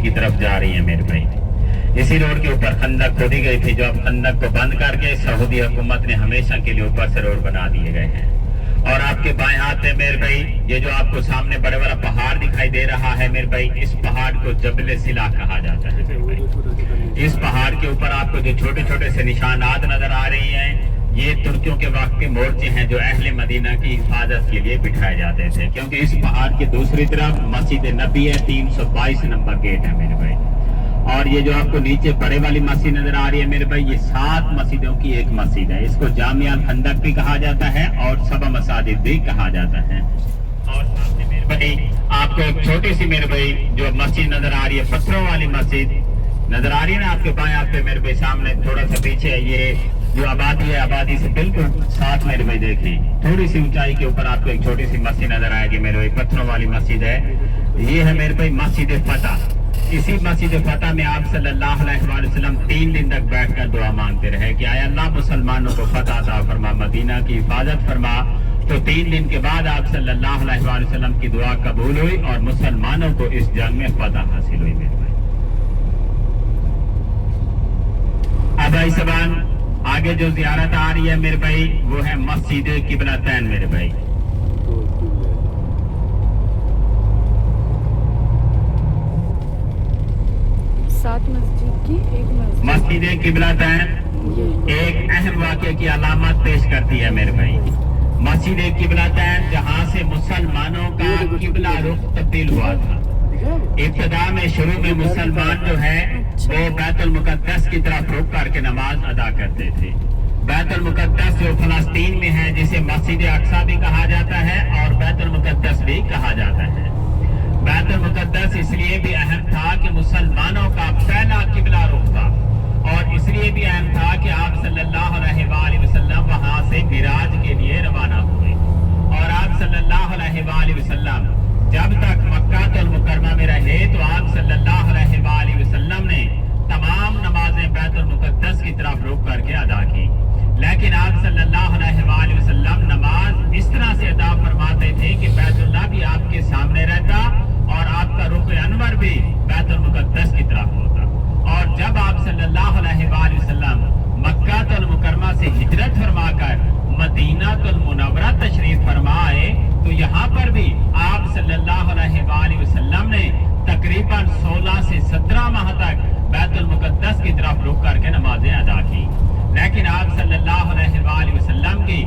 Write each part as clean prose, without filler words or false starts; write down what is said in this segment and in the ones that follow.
की तरफ जा रही है मेरे भाई। इसी रोड के ऊपर खंदक खोदी गई थी, जो अब खंदक को बंद करके सऊदी हुकूमत ने हमेशा के लिए ऊपर से रोड बना दिए गए हैं। और आपके बाएं हाथ में मेरे भाई ये जो आपको सामने बड़े बड़ा पहाड़ दिखाई दे रहा है मेरे भाई, इस पहाड़ को जबल सिला कहा जाता है मेरे भाई। इस पहाड़ के ऊपर आपको जो छोटे छोटे से निशानात नजर आ रही हैं, ये तुर्कियों के वक्त के मोर्चे हैं जो अहले मदीना की हिफाजत के लिए बिठाए जाते थे, क्योंकि इस पहाड़ की दूसरी तरफ मस्जिद नबी है, 322 नंबर गेट है मेरे भाई। और ये जो आपको नीचे बड़े वाली मस्जिद नजर आ रही है मेरे भाई, ये 7 मस्जिदों की एक मस्जिद है। इसको जामिया खंदक भी कहा जाता है और सबा मसाजिद भी कहा जाता है। और सामने मेरे भाई आपको एक छोटी सी मेरे भाई जो मस्जिद नजर आ रही है, पत्थरों वाली मस्जिद नजर आ रही है ना आपके बाएं हाथ पे मेरे भाई, सामने थोड़ा सा पीछे है ये जो आबादी है, आबादी से बिल्कुल साथ मेरे भाई देखें, थोड़ी सी ऊंचाई के ऊपर आपको एक छोटी सी मस्जिद नजर आएगी मेरे भाई, पत्थरों वाली मस्जिद है। ये है मेरे भाई मस्जिद फतह। इसी मस्जिद फतह में आप सल्लल्लाहु अलैहि वसल्लम 3 दिन तक बैठकर दुआ मांगते रहे कि आया अल्लाह मुसलमानों को फतह अता फरमा, मदीना की हिफाजत फरमा। तो 3 दिन के बाद आप सल्लल्लाहु अलैहि वसल्लम की दुआ कबूल हुई और मुसलमानों को इस जंग में फतह हासिल हुई मेरे भाई। अब भाई सबान आगे जो जियारत आ रही है मेरे भाई, वो है मस्जिद किबलतैन मेरे भाई। मस्जिद किबलतैन एक अहम वाक़े की अलामत पेश करती है मेरे भाई। मस्जिद किबलतैन जहां से मुसलमानों का किबला रुख तब्दील हुआ था। इब्तिदा में शुरू में मुसलमान जो है वो बैतुल मुकद्दस की तरफ रुख करके नमाज अदा करते थे। बैतुल मुकद्दस जो फलस्तीन में है, जिसे मस्जिद अक्सा भी कहा जाता है और बैतुल मुकद्दस भी कहा जाता है। बैतुल मुकद्दस इसलिए भी अहम था कि मुसलमानों का पहला किबला रुख था, और इसलिए भी अहम था कि आप सल्लल्लाहु अलैहि वसल्लम वहां से मिराज के लिए रवाना हुए। और आप सल्लल्लाहु अलैहि वसल्लम जब तक मक्कातुल मुकर्रमा में रहे तो आप सल्लल्लाहु अलैहि वसल्लम ने तमाम नमाजें बैतुल मुकद्दस की तरफ रुख करके अदा की। लेकिन आप सल्लल्लाहु अलैहि वसल्लम नमाज इस तरह से अदा फरमाते थे कि बैतुल्लाह भी आपके सामने रहता और आपका रुख अनवर भी बैतुल मुकद्दस की तरफ होता। और जब आप सल्लल्लाहु अलैहि वसल्लम मक्कातुल मुकर्रमा से हिजरत फरमाकर मदीनातुल मुनव्वरा तशरीफ फरमाए, तो यहाँ पर भी आप सल्लल्लाहु अलैहि वसल्लम ने तकरीबन 16 से 17 माह तक बैतुल मुकद्दस की तरफ रुख करके नमाजें अदा की। लेकिन आप सल्लल्लाहु अलैहि वसल्लम की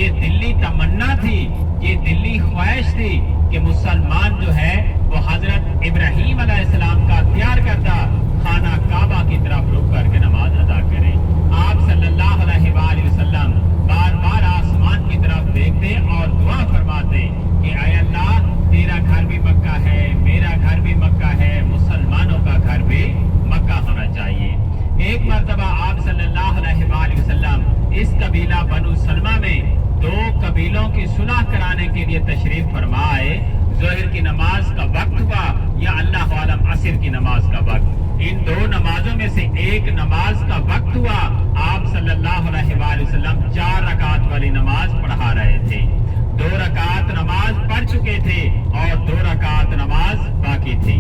ये दिल्ली तमन्ना थी, ये दिल्ली ख्वाहिश थी कि मुसलमान जो है वो हजरत इब्राहीम अलैहिस्सलाम का तैयार करता खाना काबा की तरफ रुख करके नमाज अदा करें। आप सल्लल्लाहु अलैहि वसल्लम बार बार आसमान की तरफ देखते और दुआ फरमाते कि आय अल्लाह तेरा घर भी मक्का है, मेरा घर भी मक्का है, मुसलमानों का घर भी मक्का होना चाहिए। एक मर्तबा आप सल्लल्लाहु अलैहि वसल्लम इस कबीला बनु सलमा में 2 कबीलों की सुलह कराने के लिए तशरीफ फरमाए। ज़ोहर की नमाज का वक्त हुआ या अल्लाह आलम असर की नमाज का वक्त, इन 2 नमाजों में से एक नमाज का वक्त हुआ। आप सल्लल्लाहु अलैहि वसल्लम 4 रकात वाली नमाज पढ़ा रहे थे। 2 रकात नमाज पढ़ चुके थे और 2 रकात नमाज बाकी थी।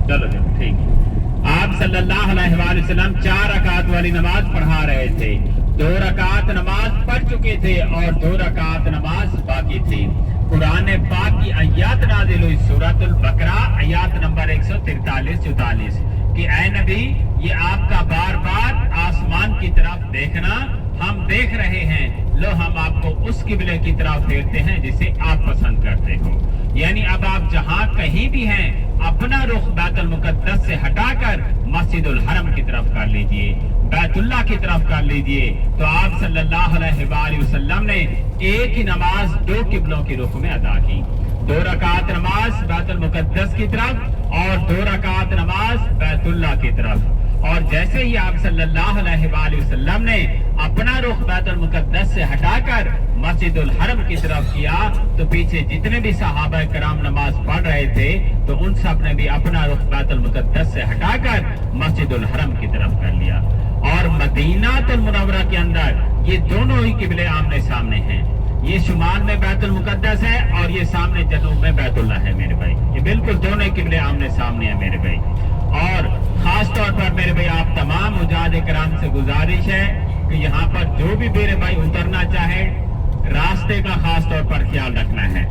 चलो ठीक है। आप सल्लल्लाहु अलैहि वसल्लम 4 रकात वाली नमाज पढ़ा रहे थे। 2 रकात नमाज पढ़ चुके थे और 2 रकात नमाज बाकी थी। कुरान पाक की आयत नाज़िल हुई सूरतुल बकरा आयत नंबर 143-44 कि ऐ नबी, ये आपका बार बार आसमान की तरफ देखना हम देख रहे हैं, लो हम आपको उस किबले की तरफ फेरते हैं जिसे आप पसंद करते हो। यानी अब आप जहां कहीं भी हैं अपना रुख बैतुल मुकद्दस से हटाकर मस्जिदुल हरम की तरफ कर लीजिए, बैतुल्लाह की तरफ कर लीजिए। तो आप सल्लल्लाहु अलैहि वसल्लम ने एक ही नमाज 2 किबलों के रुख में अदा की। 2 रकात नमाज बैतुल मुकद्दस की तरफ और 2 रकात नमाज बैतुल्लाह की तरफ। और जैसे ही आप सल्लल्लाहु अलैहि वसल्लम ने अपना रुख बैतुल मुकद्दस से हटाकर मस्जिदुल हरम की तरफ किया, तो पीछे जितने भी सहाबा कराम नमाज पढ़ रहे थे तो उन सब ने भी अपना रुख बैतुल मुकद्दस से हटाकर मस्जिदुल हरम की तरफ कर लिया। और मदीनातुल मुनव्वरा के अंदर یہ دونوں ہی قبلے آمنے سامنے ہیں. یہ شمال میں بیت المقدس ہے اور یہ سامنے جنوب میں بیت اللہ ہے میرے بھائی. یہ بالکل دونوں قبلے آمنے سامنے ہیں میرے بھائی. اور خاص طور پر میرے بھائی آپ تمام حجاج کرام سے گزارش ہے کہ یہاں پر جو بھی میرے بھائی اترنا چاہے راستے کا خاص طور پر خیال رکھنا ہے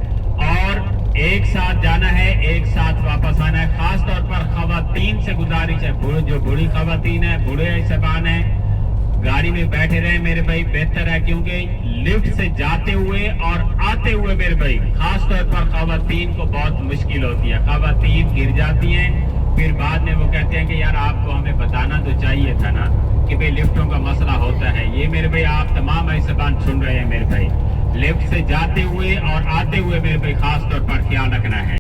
اور ایک ساتھ جانا ہے, ایک ساتھ واپس آنا ہے. خاص طور پر خواتین سے گزارش ہے, جو بوڑھی خواتین ہیں, بوڑھے صاحبان ہیں, گاڑی میں بیٹھے رہے میرے بھائی بہتر ہے, کیونکہ لفٹ سے جاتے ہوئے اور آتے ہوئے میرے بھائی خاص طور پر خواتین کو بہت مشکل ہوتی ہے. خواتین گر جاتی ہیں, پھر بعد میں وہ کہتے ہیں کہ یار آپ کو ہمیں بتانا تو چاہیے تھا نا کہ بھائی لفٹوں کا مسئلہ ہوتا ہے. یہ میرے بھائی آپ تمام ایسبان سن رہے ہیں میرے بھائی, لفٹ سے جاتے ہوئے اور آتے ہوئے میرے بھائی خاص طور پر خیال رکھنا ہے.